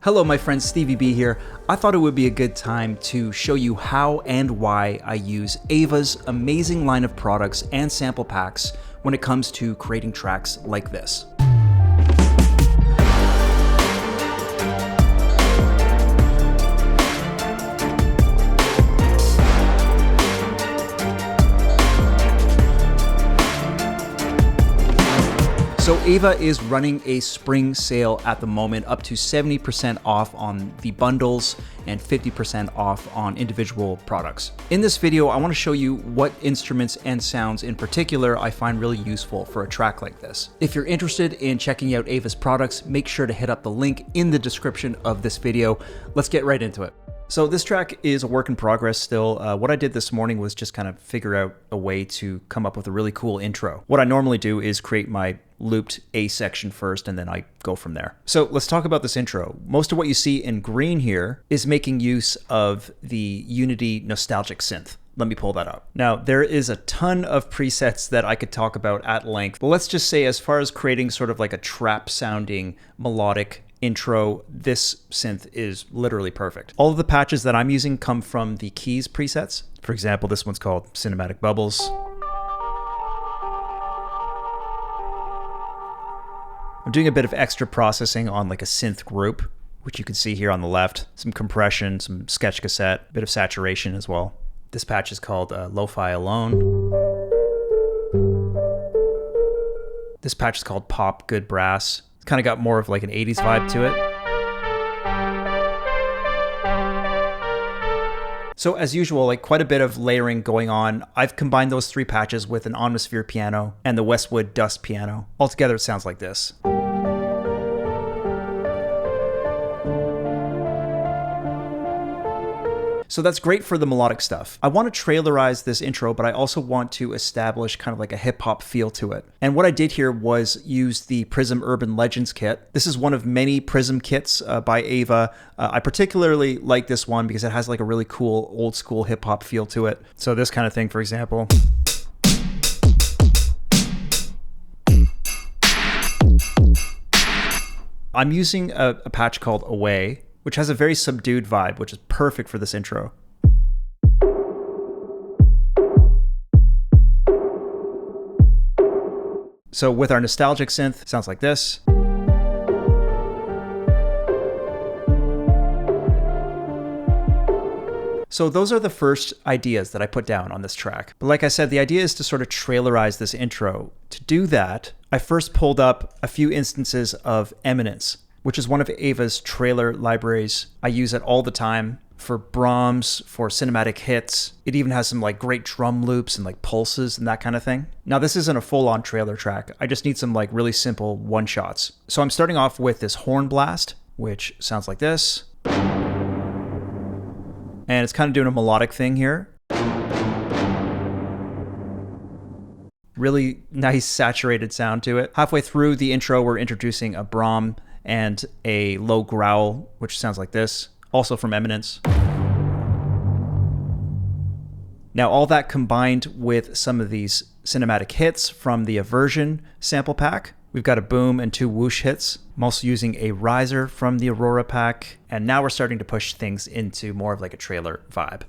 Hello, my friend Stevie B here. I thought it would be a good time to show you how and why I use AVA's amazing line of products and sample packs when it comes to creating tracks like this. So AVA is running a spring sale at the moment, up to 70% off on the bundles and 50% off on individual products. In this video, I want to show you what instruments and sounds in particular I find really useful for a track like this. If you're interested in checking out AVA's products, make sure to hit up the link in the description of this video. Let's get right into it. So this track is a work in progress still. What I did this morning was just kind of figure out a way to come up with a really cool intro. What I normally do is create my looped A section first, and then I go from there. So let's talk about this intro. Most of what you see in green here is making use of the Unity nostalgic synth. Let me pull that up. Now, there is a ton of presets that I could talk about at length, but let's just say as far as creating sort of like a trap sounding melodic intro, this synth is literally perfect. All of the patches that I'm using come from the keys presets. For example, this one's called Cinematic Bubbles. I'm doing a bit of extra processing on like a synth group, which you can see here on the left. Some compression, some sketch cassette, a bit of saturation as well. This patch is called Lo-Fi Alone. This patch is called Pop Good Brass. It's kind of got more of like an 80s vibe to it. So as usual, like quite a bit of layering going on. I've combined those three patches with an Omnisphere piano and the Westwood Dust piano. Altogether, it sounds like this. So that's great for the melodic stuff. I want to trailerize this intro, but I also want to establish kind of like a hip hop feel to it. And what I did here was use the Prism Urban Legends kit. This is one of many Prism kits by AVA. I particularly like this one because it has like a really cool old school hip hop feel to it. So this kind of thing, for example. I'm using a patch called Away, which has a very subdued vibe, which is perfect for this intro. So with our nostalgic synth, it sounds like this. So those are the first ideas that I put down on this track. But like I said, the idea is to sort of trailerize this intro. To do that, I first pulled up a few instances of Eminence, which is one of AVA's trailer libraries. I use it all the time for Brahms, for cinematic hits. It even has some like great drum loops and like pulses and that kind of thing. Now this isn't a full-on trailer track. I just need some like really simple one-shots. So I'm starting off with this horn blast, which sounds like this. And it's kind of doing a melodic thing here. Really nice saturated sound to it. Halfway through the intro, we're introducing a Brahm and a low growl, which sounds like this, also from Eminence. Now all that combined with some of these cinematic hits from the Aversion sample pack. We've got a boom and two whoosh hits. I'm also using a riser from the Aurora pack, and now we're starting to push things into more of like a trailer vibe.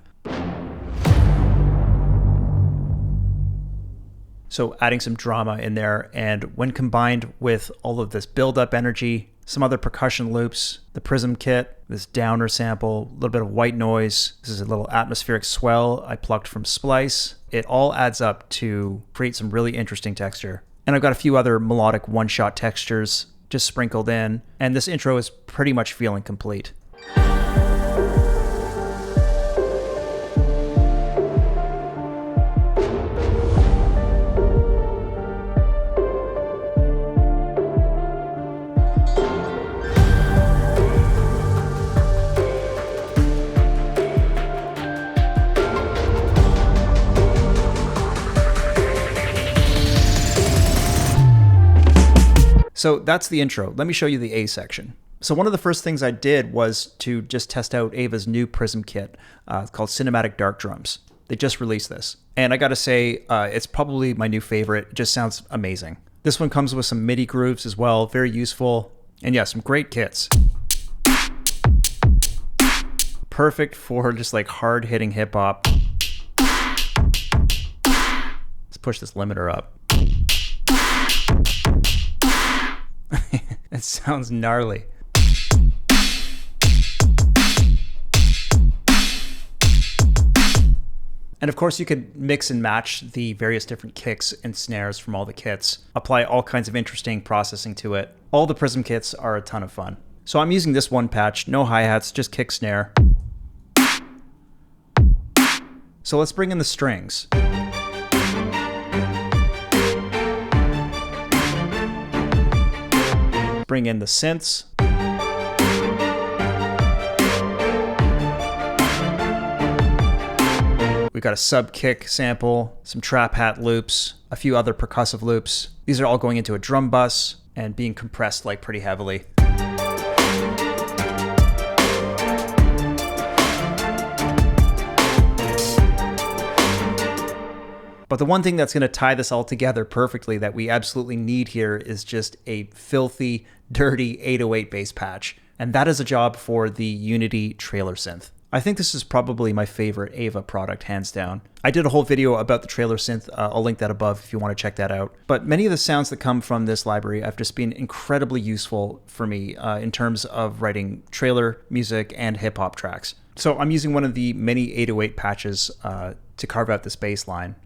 So adding some drama in there, and when combined with all of this build-up energy, some other percussion loops, the Prism kit, this downer sample, a little bit of white noise. This is a little atmospheric swell I plucked from Splice. It all adds up to create some really interesting texture. And I've got a few other melodic one-shot textures just sprinkled in, and this intro is pretty much feeling complete. So that's the intro. Let me show you the A section. So one of the first things I did was to just test out AVA's new Prism kit called Cinematic Dark Drums. They just released this. And I gotta say, it's probably my new favorite. It just sounds amazing. This one comes with some MIDI grooves as well, very useful. And yeah, some great kits. perfect for just like hard hitting hip hop. Let's push this limiter up. It sounds gnarly. And of course you could mix and match the various different kicks and snares from all the kits, apply all kinds of interesting processing to it. All the Prism kits are a ton of fun. So I'm using this one patch, no hi-hats, just kick snare. So let's bring in the strings. Bring in the synths. We got a sub kick sample, some trap hat loops, a few other percussive loops. These are all going into a drum bus and being compressed like pretty heavily. But the one thing that's going to tie this all together perfectly that we absolutely need here is just a filthy, dirty 808 bass patch. And that is a job for the Unity trailer synth. I think this is probably my favorite AVA product, hands down. I did a whole video about the trailer synth. I'll link that above if you want to check that out. But many of the sounds that come from this library have just been incredibly useful for me in terms of writing trailer music and hip hop tracks. So I'm using one of the many 808 patches to carve out this bass line.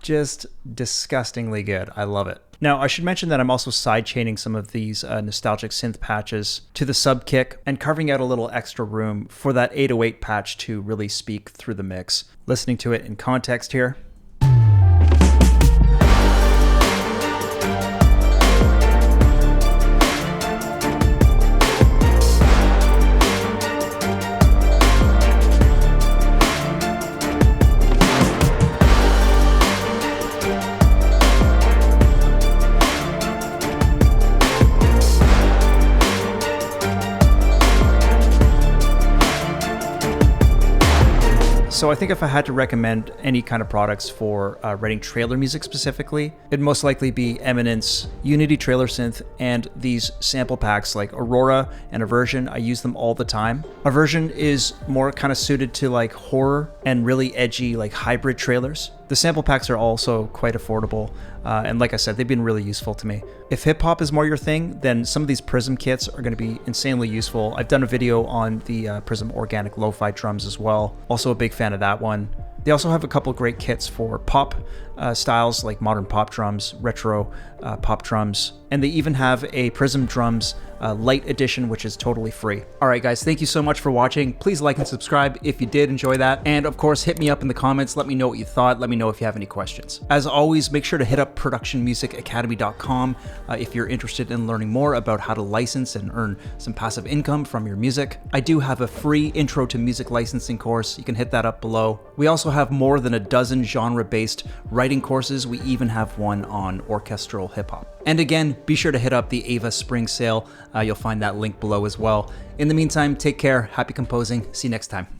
Just disgustingly good. I love it. Now, I should mention that I'm also sidechaining some of these nostalgic synth patches to the sub kick and carving out a little extra room for that 808 patch to really speak through the mix. Listening to it in context here. So I think if I had to recommend any kind of products for writing trailer music specifically, it'd most likely be Eminence, Unity Trailer Synth, and these sample packs like Aurora and Aversion. I use them all the time. Aversion is more kind of suited to like horror and really edgy like hybrid trailers. The sample packs are also quite affordable, and like I said, they've been really useful to me. If hip hop is more your thing, then some of these Prism kits are going to be insanely useful. I've done a video on the Prism Organic Lo-Fi drums as well. Also a big fan of that one. They also have a couple great kits for pop styles like modern pop drums, retro pop drums, and they even have a Prism Drums Light Edition, which is totally free. All right, guys, thank you so much for watching. Please like and subscribe if you did enjoy that. And of course, hit me up in the comments. Let me know what you thought. Let me know if you have any questions. As always, make sure to hit up productionmusicacademy.com if you're interested in learning more about how to license and earn some passive income from your music. I do have a free intro to music licensing course. You can hit that up below. We also have more than a dozen genre-based writing courses. We even have one on orchestral hip hop. And again, be sure to hit up the AVA Spring Sale. You'll find that link below as well. In the meantime, take care, happy composing, see you next time.